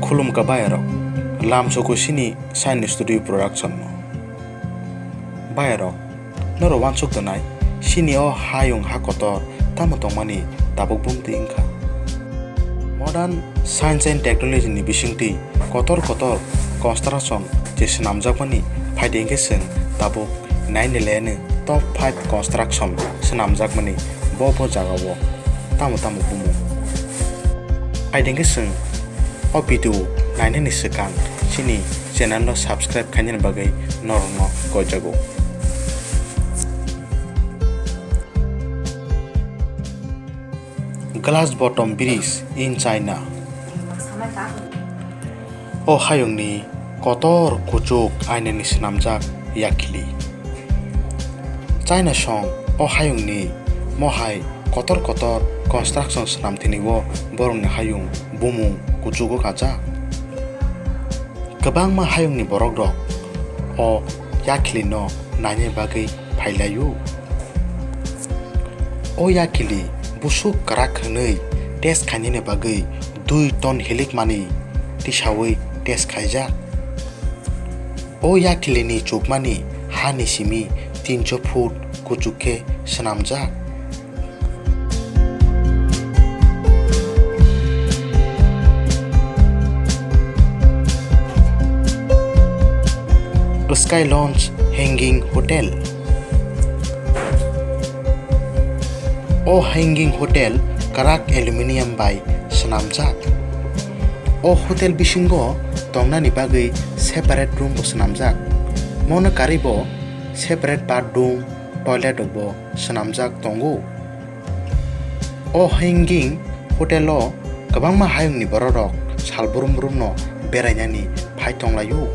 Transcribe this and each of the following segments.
Khulum ka bayarok lam soko sini sign studio production no bayarok noro wansuk tonai sini o hayung hakotor tamotongmani tabuk bumti ingkha modern science and technology ni bisingti kotor construction je snamjakmani phaidengke sing tabuk 9/11 top 5 construction snamjakmani bo jagao tamo bumu phaidengke sing o video nainani sekang sini channel no subscribe khanyan bagai norno gojago glass bottom bridge in China o hayung ni kotor kuchuk ainani snamjak yakili China song o hayung ni mohai kotor construction snamthini wo borong ni hayung bumung kuchugo kaja kabang ma hayung ni borok rok o yakili no nanye bagai phailayu o yakili busuk karak khnei test khanine bagai 2 ton helik mani tisawi test khaija o yakili ni chukmani hani simi 300 foot kuchuke snamja Sky Lounge Hanging Hotel O Hanging Hotel karak aluminium by snamjak O hotel bisingo tongnani bagai separate room bo snamjak mono karibo separate bathroom toilet bo snamjak tongo O Hanging Hotel o kabangma hayung ni borok salburum no berainani phai tonglayu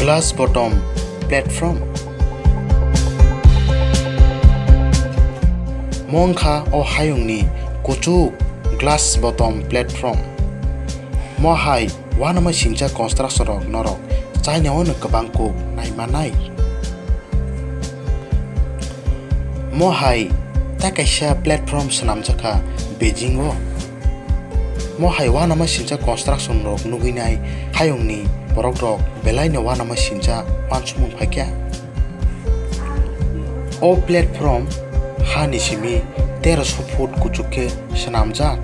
glass bottom platform mongkha o hayung ni kuchu glass bottom platform mohai wanama singja construction rok norok China on kabangko naimanai mohai takaisha platform snamjaka Beijing o mohai wanama singja construction rok nuginai hayung ni borok rok belai no wanama sinja pansumung phakya o platform hani simi 1300 foot kuchuke snamjak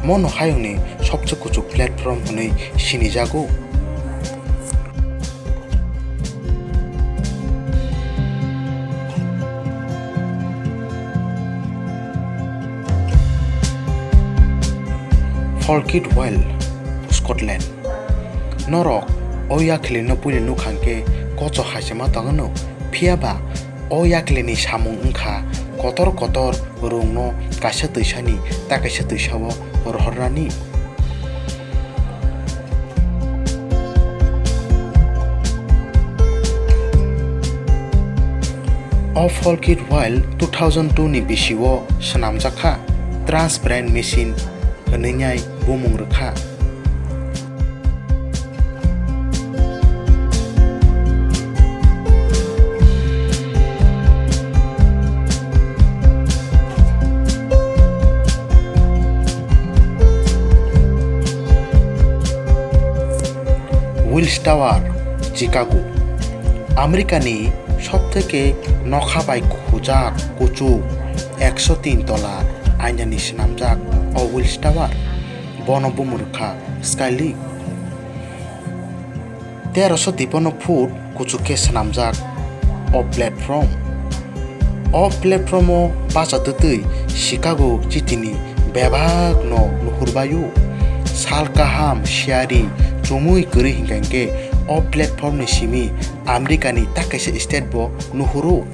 mono hayung ni sobche kuchuk platform hunei sinijago Falkirk Well Scotland norok o yakli no puli nu khangke kocho hasema tangano phiaba o yakli ni samung ungkha kotor rung no kaisa tuisani takaisa tuisawo rohorani o Falkirk Well 2002 ni bisiwo snamjakha transparent machine hnenyai bumung rekha Wills Tower Chicago America ni sobtheke nokhabai khujak kuchu 103 tola ainani snamjak o Wills Tower bonobumurkha Skyleak 1353 foot kuchuke snamjak o platform o pasatutui Chicago chitini bebak no nuhurbayu salkaham shiari chumui kuri hingangke o platform ni simi America ni takaisa state bo nuhuru